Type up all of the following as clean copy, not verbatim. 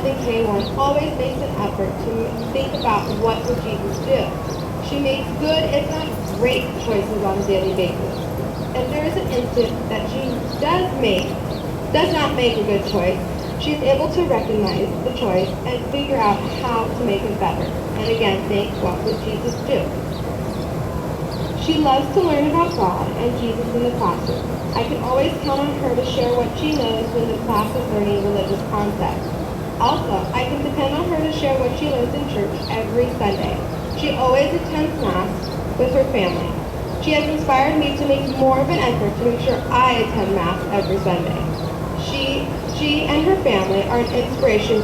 student in K1 always makes an effort to think about what would Jesus do. She makes good, if not great, choices on a daily basis. If there is an instant that she does not make a good choice, she is able to recognize the choice and figure out how to make it better. And again, think, what would Jesus do? She loves to learn about God and Jesus in the classroom. I can always count on her to share what she knows when the class is learning religious concepts. Also, I can depend on her to share what she learns in church every Sunday. She always attends Mass with her family. She has inspired me to make more of an effort to make sure I attend Mass every Sunday. She and her family are an inspiration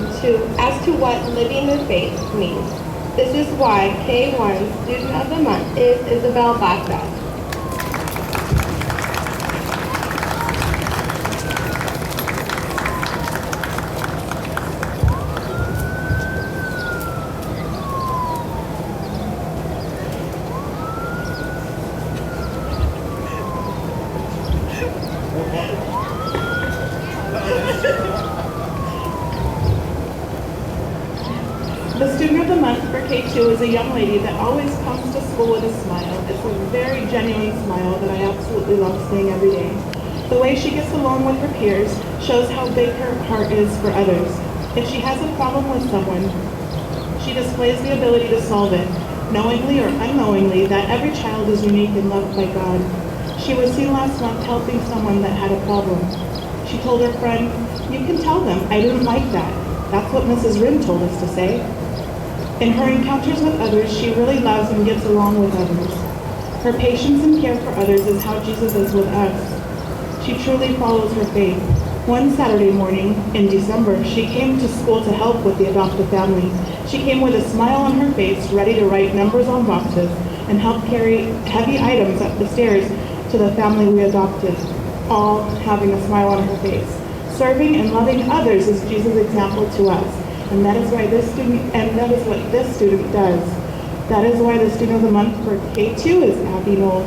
as to what living their faith means. This is why K1 Student of the Month is Isabel Baca. The Student of the Month for K2 is a young lady that always comes to school with a smile. It's a very genuine smile that I absolutely love seeing every day. The way she gets along with her peers shows how big her heart is for others. If she has a problem with someone, she displays the ability to solve it, knowingly or unknowingly, that every child is unique and loved by God. She was seen last month helping someone that had a problem. She told her friend, "You can tell them I didn't like that. That's what Mrs. Rin told us to say." In her encounters with others, she really loves and gets along with others. Her patience and care for others is how Jesus is with us. She truly follows her faith. One Saturday morning in December, she came to school to help with the adoptive family. She came with a smile on her face, ready to write numbers on boxes and help carry heavy items up the stairs to the family we adopted, all having a smile on her face. Serving and loving others is Jesus' example to us. And that is what this student does. That is why the Student of the Month for K2 is Abby Knowles.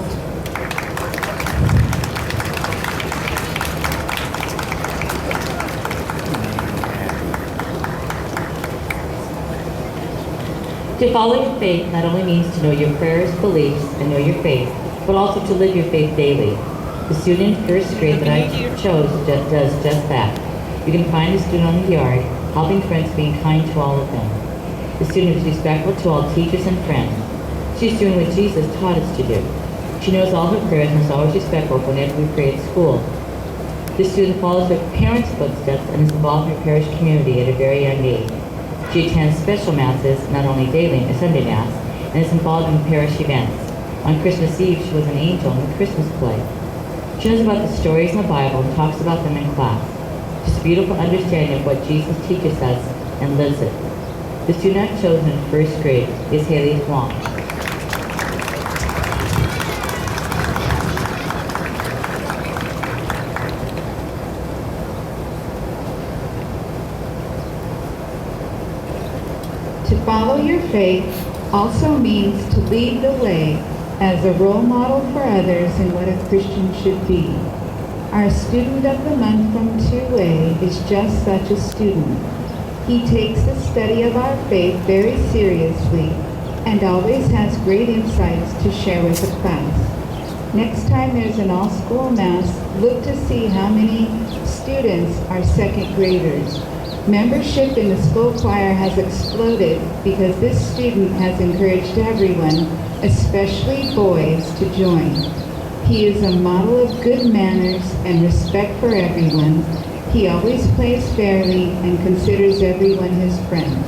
To follow your faith not only means to know your prayers, beliefs, and know your faith, but also to live your faith daily. The student in first grade that I chose does just that. You can find the student on the yard, helping friends, being kind to all of them. The student is respectful to all teachers and friends. She's doing what Jesus taught us to do. She knows all her prayers and is always respectful whenever we pray at school. The student follows her parents' footsteps and is involved in her parish community at a very young age. She attends special masses, not only daily and Sunday Mass, and is involved in parish events. On Christmas Eve, she was an angel in the Christmas play. She knows about the stories in the Bible and talks about them in class. Just a beautiful understanding of what Jesus teaches us and lives it. The student I've chosen in first grade is Haley Huang. To follow your faith also means to lead the way as a role model for others in what a Christian should be. Our Student of the Month from 2A is just such a student. He takes the study of our faith very seriously and always has great insights to share with the class. Next time there's an all-school Mass, look to see how many students are second graders. Membership in the school choir has exploded because this student has encouraged everyone, especially boys, to join. He is a model of good manners and respect for everyone. He always plays fairly and considers everyone his friend.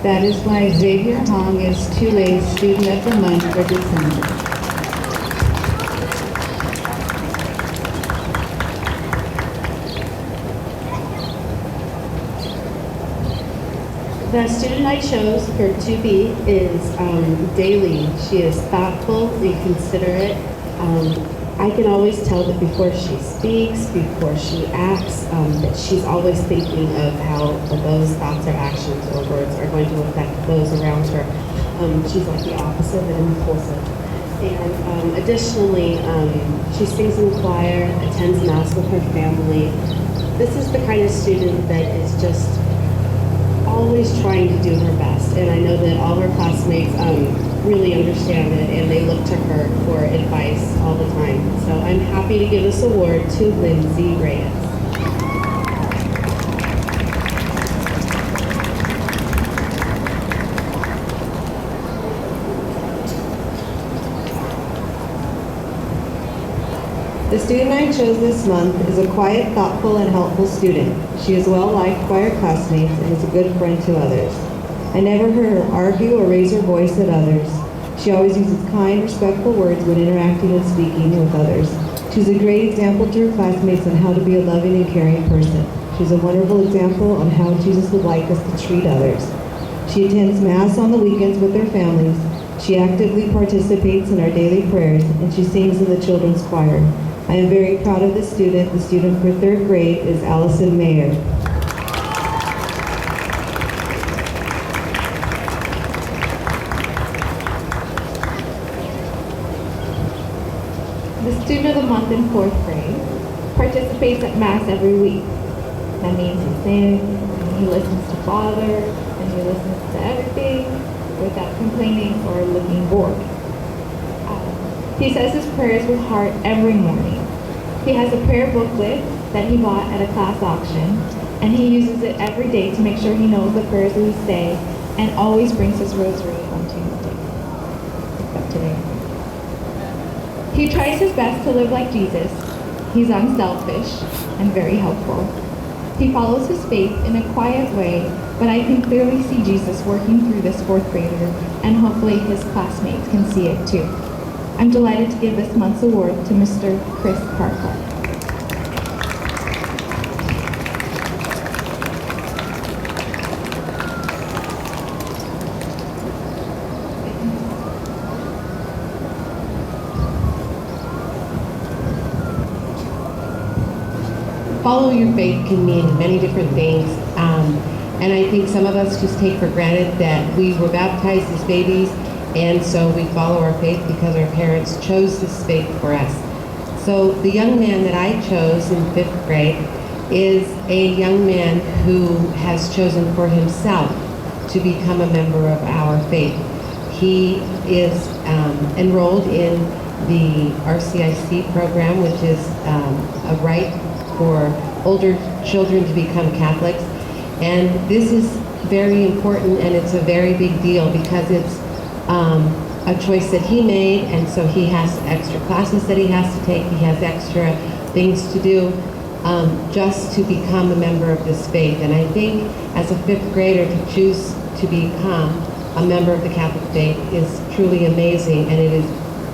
That is why Xavier Hong is 2A's Student of the Month for December. The student I chose for 2B is Daly. She is thoughtful and considerate. I can always tell that before she speaks, before she acts, that she's always thinking of how those thoughts or actions or words are going to affect those around her. She's like the opposite of impulsive. And additionally, she sings in the choir, attends Mass with her family. This is the kind of student that is just always trying to do her best. And I know that all her classmates really understand it, and they look to her for advice all the time. So I'm happy to give this award to Lindsay Reyes. The student I chose this month is a quiet, thoughtful, and helpful student. She is well-liked by her classmates and is a good friend to others. I never heard her argue or raise her voice at others. She always uses kind, respectful words when interacting and speaking with others. She's a great example to her classmates on how to be a loving and caring person. She's a wonderful example on how Jesus would like us to treat others. She attends Mass on the weekends with her families. She actively participates in our daily prayers, and she sings in the children's choir. I am very proud of this student. The student for 3rd grade is Allison Mayer. The student of the month in 4th grade participates at Mass every week. That means he sings, and he listens to Father, and he listens to everything without complaining or looking bored. He says his prayers with heart every morning. He has a prayer booklet that he bought at a class auction, and he uses it every day to make sure he knows the prayers that we say, and always brings his rosary home Tuesday, except today. He tries his best to live like Jesus. He's unselfish and very helpful. He follows his faith in a quiet way, but I can clearly see Jesus working through this 4th grader, and hopefully his classmates can see it too. I'm delighted to give this month's award to Mr. Chris Parker. Follow your faith can mean many different things. And I think some of us just take for granted that we were baptized as babies, and so we follow our faith because our parents chose this faith for us. So the young man that I chose in 5th grade is a young man who has chosen for himself to become a member of our faith. He is enrolled in the RCIC program, which is a right for older children to become Catholics. And this is very important, and it's a very big deal because it's a choice that he made, and so he has extra classes that he has to take. He has extra things to do just to become a member of this faith. And I think as a 5th grader to choose to become a member of the Catholic faith is truly amazing, and it is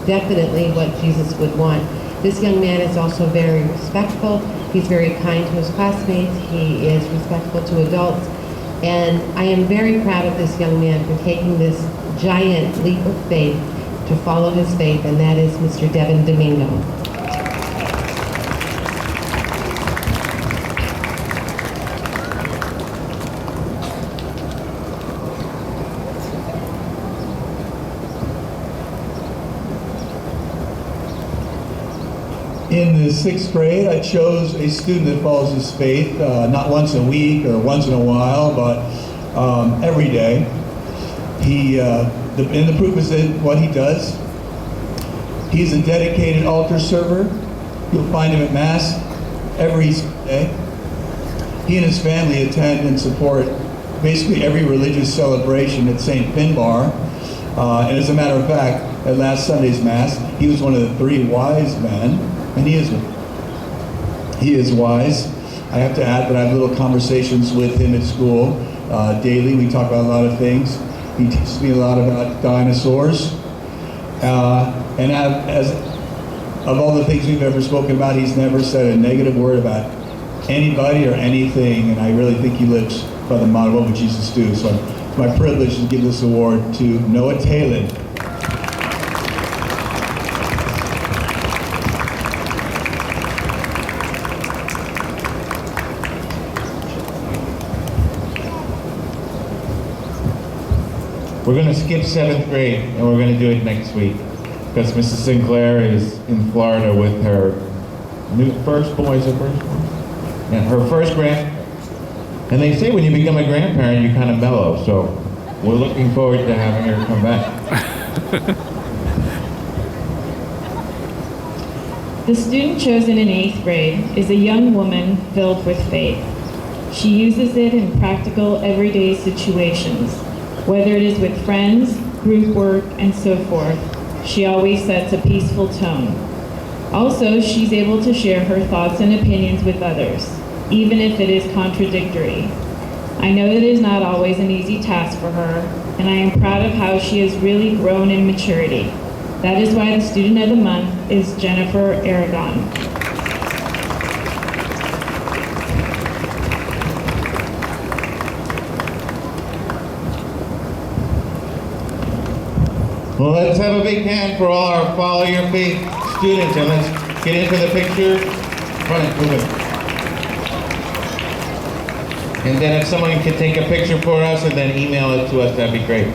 definitely what Jesus would want. This young man is also very respectful. He's very kind to his classmates. He is respectful to adults. And I am very proud of this young man for taking this giant leap of faith to follow his faith, and that is Mr. Devin Domingo. In the 6th grade, I chose a student that follows his faith, not once a week or once in a while, but every day. And the proof is in what he does. He's a dedicated altar server. You'll find him at Mass every Sunday. He and his family attend and support basically every religious celebration at St. Finbar. And as a matter of fact, at last Sunday's Mass, he was one of the 3 wise men. And he is wise. I have to add that I have little conversations with him at school daily. We talk about a lot of things. He teaches me a lot about dinosaurs. And as of all the things we've ever spoken about, he's never said a negative word about anybody or anything. And I really think he lives by the motto, what would Jesus do? So it's my privilege to give this award to Noah Talon. We're going to skip 7th grade, and we're going to do it next week because Mrs. Sinclair is in Florida with her firstborn, and her first And they say when you become a grandparent, you kind of mellow, so we're looking forward to having her come back. The student chosen in 8th grade is a young woman filled with faith. She uses it in practical, everyday situations, whether it is with friends, group work, and so forth. She always sets a peaceful tone. Also, she's able to share her thoughts and opinions with others, even if it is contradictory. I know that it is not always an easy task for her, and I am proud of how she has really grown in maturity. That is why the Student of the Month is Jennifer Aragon. Well, let's have a big hand for all our Follow Your Faith students, and let's get into the picture. Run it, move it. And then if someone could take a picture for us and then email it to us, that'd be great.